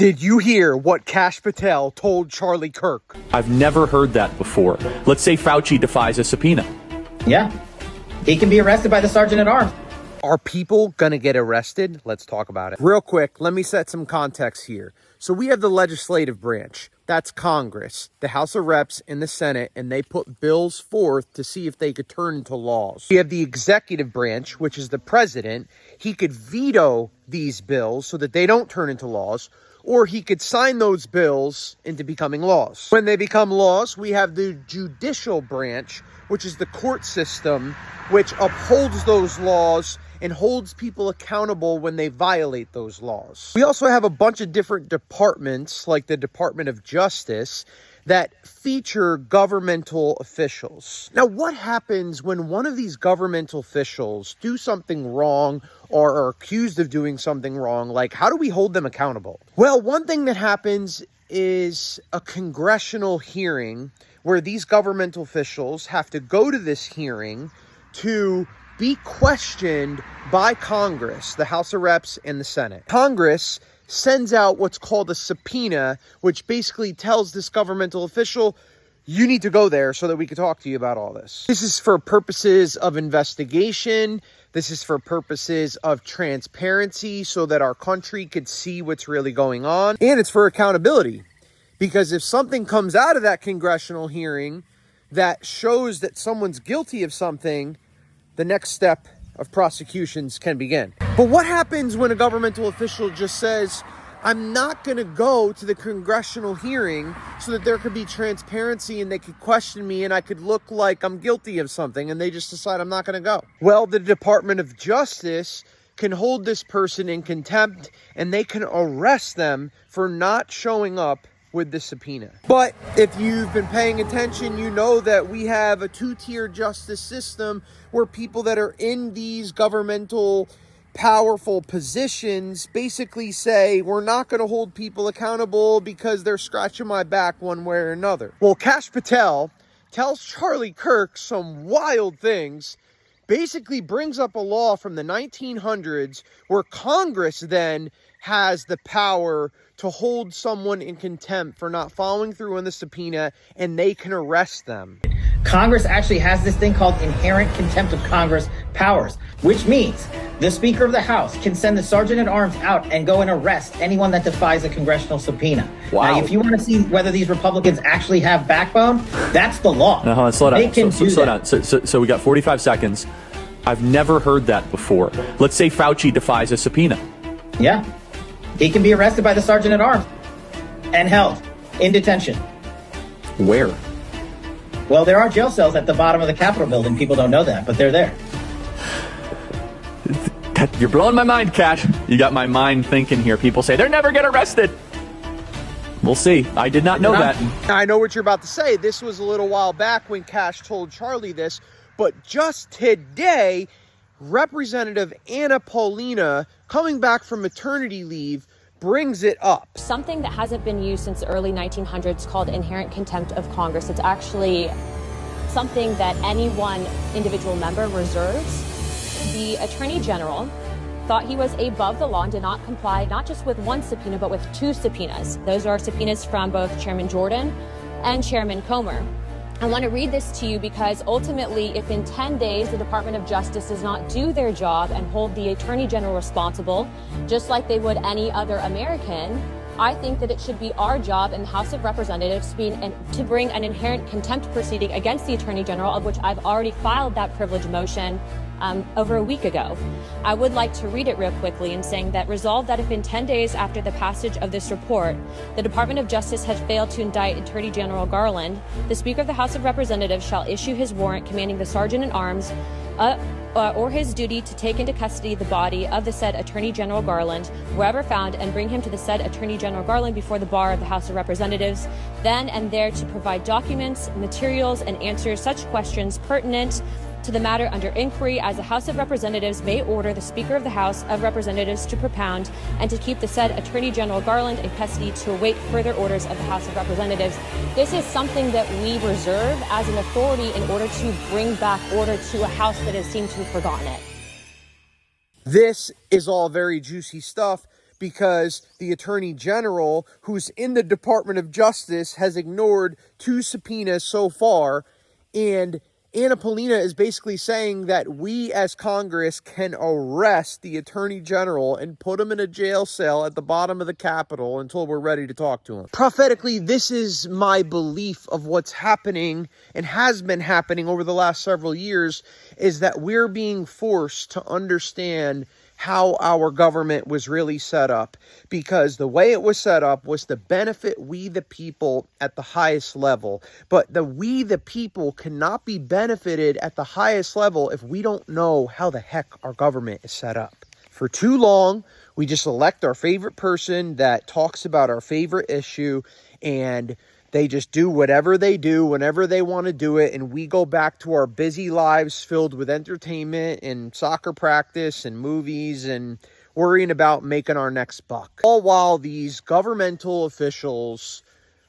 Did you hear what KASH Patel told Charlie Kirk? I've never heard that before. Let's say Fauci defies a subpoena. Yeah. He can be arrested by the sergeant at arms. Are people gonna get arrested? Let's talk about it. Real quick, let me set some context here. So we have the legislative branch. That's Congress, the House of Reps and the Senate, and they put bills forth to see if they could turn into laws. We have the executive branch, which is the president. He could veto these bills so that they don't turn into laws, or he could sign those bills into becoming laws. When they become laws, we have the judicial branch, which is the court system, which upholds those laws and holds people accountable when they violate those laws. We also have a bunch of different departments, like the Department of Justice, that feature governmental officials. Now, what happens when one of these governmental officials do something wrong or are accused of doing something wrong? Like, how do we hold them accountable? Well, one thing that happens is a congressional hearing where these governmental officials have to go to this hearing to be questioned by Congress, the House of Reps and the Senate. Congress sends out what's called a subpoena, which basically tells this governmental official, you need to go there so that we can talk to you about all this. This is for purposes of investigation. This is for purposes of transparency so that our country could see what's really going on. And it's for accountability. Because if something comes out of that congressional hearing that shows that someone's guilty of something, the next step of prosecutions can begin. But what happens when a governmental official just says, I'm not going to go to the congressional hearing so that there could be transparency and they could question me and I could look like I'm guilty of something, and they just decide I'm not going to go? Well, the Department of Justice can hold this person in contempt and they can arrest them for not showing up with the subpoena. But if you've been paying attention, you know that we have a two-tier justice system where people that are in these governmental powerful positions basically say, we're not going to hold people accountable because they're scratching my back one way or another. Well, KASH Patel tells Charlie Kirk some wild things, basically brings up a law from the 1900s where Congress then has the power to hold someone in contempt for not following through on the subpoena, and they can arrest them. Congress actually has this thing called inherent contempt of Congress powers, which means the Speaker of the House can send the Sergeant at Arms out and go and arrest anyone that defies a congressional subpoena. Wow. Now, if you want to see whether these Republicans actually have backbone, that's the law. No, slow down. They can do slow that. down. So we got 45 seconds. I've never heard that before. Let's say Fauci defies a subpoena. Yeah. He can be arrested by the Sergeant at Arms and held in detention. Where? Well, there are jail cells at the bottom of the Capitol building. People don't know that, but they're there. You're blowing my mind, KASH. You got my mind thinking here. People say they're never get arrested. We'll see. I did not know that. I know what you're about to say. This was a little while back when KASH told Charlie this, but just today, Representative Anna Paulina, coming back from maternity leave, brings it up. Something that hasn't been used since the early 1900s called inherent contempt of Congress. It's actually something that any one individual member reserves. The Attorney General thought he was above the law and did not comply not just with one subpoena, but with two subpoenas. Those are subpoenas from both Chairman Jordan and Chairman Comer. I want to read this to you because ultimately, if in 10 days the Department of Justice does not do their job and hold the Attorney General responsible, just like they would any other American, I think that it should be our job in the House of Representatives to bring an inherent contempt proceeding against the Attorney General, of which I've already filed that privilege motion over a week ago. I would like to read it real quickly and saying that resolved that if in 10 days after the passage of this report, the Department of Justice has failed to indict Attorney General Garland, the Speaker of the House of Representatives shall issue his warrant commanding the Sergeant at Arms or his duty to take into custody the body of the said Attorney General Garland, wherever found, and bring him to the said Attorney General Garland before the bar of the House of Representatives, then and there to provide documents, materials, and answer such questions pertinent to the matter under inquiry as the House of Representatives may order the Speaker of the House of Representatives to propound and to keep the said Attorney General Garland in custody to await further orders of the House of Representatives. This is something that we reserve as an authority in order to bring back order to a House that has seemed to have forgotten it. This is all very juicy stuff, because the Attorney General, who's in the Department of Justice, has ignored 2 subpoenas so far. And Anna Paulina is basically saying that we as Congress can arrest the Attorney General and put him in a jail cell at the bottom of the Capitol until we're ready to talk to him. Prophetically, this is my belief of what's happening and has been happening over the last several years, is that we're being forced to understand how our government was really set up, because the way it was set up was to benefit we the people at the highest level. But we the people cannot be benefited at the highest level if we don't know how the heck our government is set up. For too long, we just elect our favorite person that talks about our favorite issue, and they just do whatever they do whenever they want to do it, and we go back to our busy lives filled with entertainment and soccer practice and movies and worrying about making our next buck. All while these governmental officials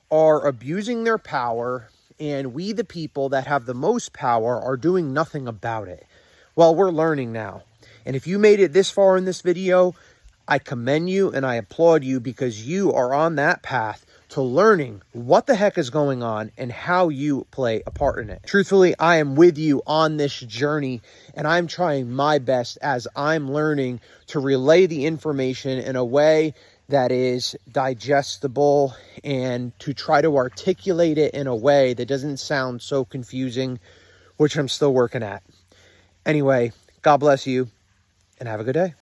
are abusing their power, and we the people that have the most power are doing nothing about it. Well, we're learning now. And if you made it this far in this video, I commend you and I applaud you, because you are on that path to learning what the heck is going on and how you play a part in it. Truthfully, I am with you on this journey, and I'm trying my best as I'm learning to relay the information in a way that is digestible and to try to articulate it in a way that doesn't sound so confusing, which I'm still working at. Anyway, God bless you and have a good day.